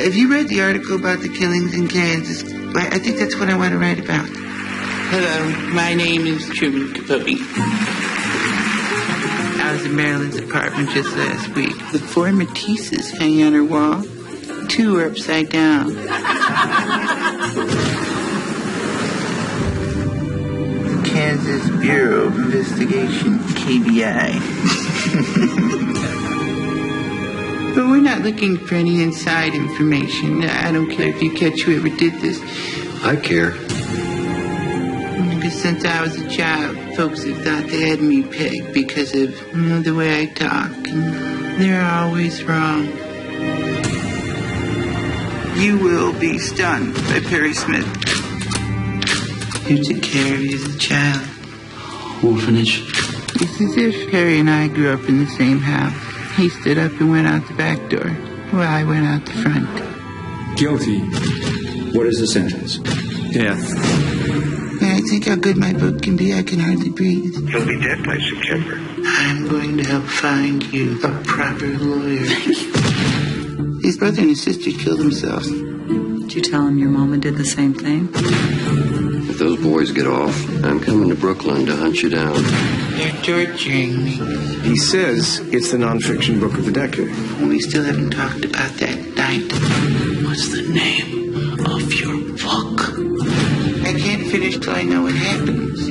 Have you read the article about the killings in Kansas? I think that's what I want to write about. Hello, my name is Truman Capote. I was in Marilyn's apartment just last week. The 4 Matisses hanging on her wall. 2 are upside down. Kansas Bureau of Investigation, KBI. But we're not looking for any inside information. I don't care if you catch whoever did this. I care. Because since I was a child, folks have thought they had me pegged because of, the way I talk. And they're always wrong. You will be stunned by Perry Smith. Who took care of you as a child? Orphanage. It's as if Perry and I grew up in the same house. He stood up and went out the back door, while I went out the front. Guilty. What is the sentence? Death. When I think how good my book can be, I can hardly breathe. He'll be dead by September. I'm going to help find you a proper lawyer. His brother and his sister killed themselves. Did you tell him your mama did the same thing? If those boys get off, I'm coming to Brooklyn to hunt you down. They're torturing me. He says it's the nonfiction book of the decade. We still haven't talked about that night. What's the name of your book? I can't finish till I know what happens.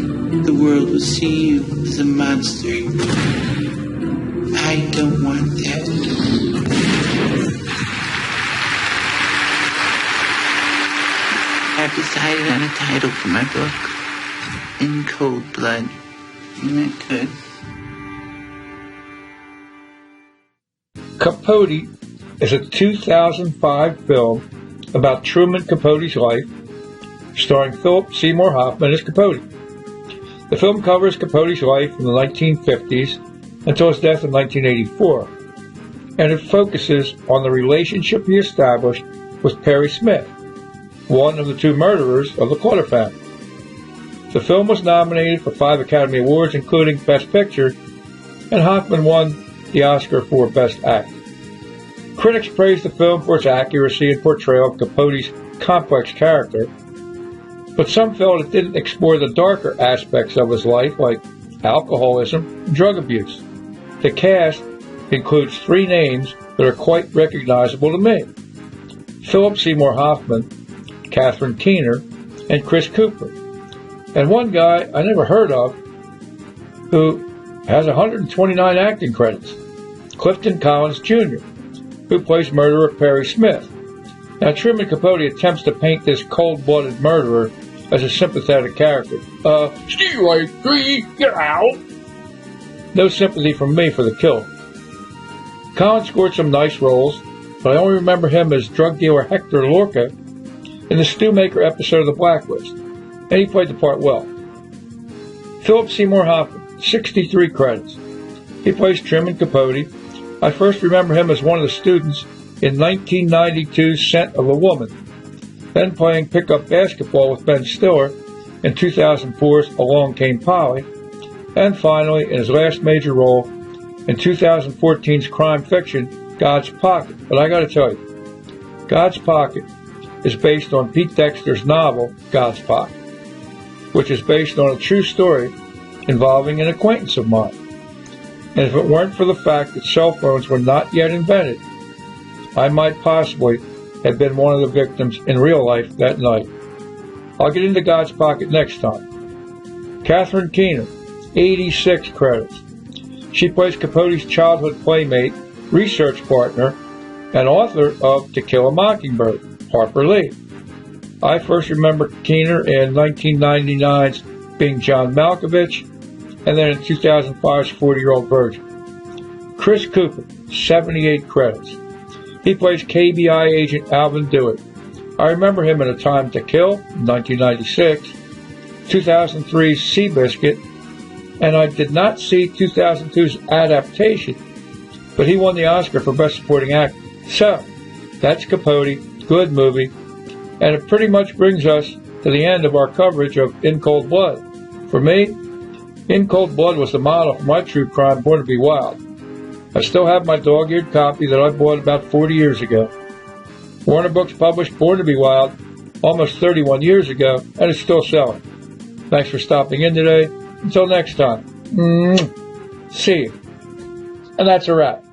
The world will see you as a monster. I don't want that. I've decided on a title for my book. In Cold Blood. Isn't that good? Capote is a 2005 film about Truman Capote's life, starring Philip Seymour Hoffman as Capote. The film covers Capote's life from the 1950s until his death in 1984, and it focuses on the relationship he established with Perry Smith, one of the 2 murderers of the Carter family. The film was nominated for 5 Academy Awards, including Best Picture, and Hoffman won the Oscar for Best Actor. Critics praised the film for its accuracy and portrayal of Capote's complex character, but some felt it didn't explore the darker aspects of his life, like alcoholism and drug abuse. The cast includes 3 names that are quite recognizable to me: Philip Seymour Hoffman, Catherine Keener, and Chris Cooper. And one guy I never heard of who has 129 acting credits, Clifton Collins Jr., who plays murderer Perry Smith. Now, Truman Capote attempts to paint this cold-blooded murderer as a sympathetic character. Stevie 3, get out! No sympathy from me for the killer. Collins scored some nice roles, but I only remember him as drug dealer Hector Lorca in the Stewmaker episode of The Blacklist, and he played the part well. Philip Seymour Hoffman, 63 credits. He plays Truman Capote. I first remember him as one of the students in 1992's Scent of a Woman, then playing pickup basketball with Ben Stiller in 2004's Along Came Polly, and finally in his last major role in 2014's crime fiction God's Pocket. But I gotta tell you, God's Pocket is based on Pete Dexter's novel God's Pocket, which is based on a true story involving an acquaintance of mine. And if it weren't for the fact that cell phones were not yet invented, I might possibly have been one of the victims in real life that night. I'll get into God's Pocket next time. Catherine Keener, 86 credits. She plays Capote's childhood playmate, research partner, and author of To Kill a Mockingbird, Harper Lee. I first remember Keener in 1999's Being John Malkovich, and then in 2005's 40-Year-Old Virgin. Chris Cooper, 78 credits. He plays KBI agent Alvin Dewitt. I remember him in A Time to Kill, 1996, 2003's Seabiscuit, and I did not see 2002's adaptation, but he won the Oscar for Best Supporting Actor. So, that's Capote, good movie, and it pretty much brings us to the end of our coverage of In Cold Blood. For me, In Cold Blood was the model for my true crime, Born to Be Wild. I still have my dog-eared copy that I bought about 40 years ago. Warner Books published Born to Be Wild almost 31 years ago, and it's still selling. Thanks for stopping in today. Until next time. See you. And that's a wrap.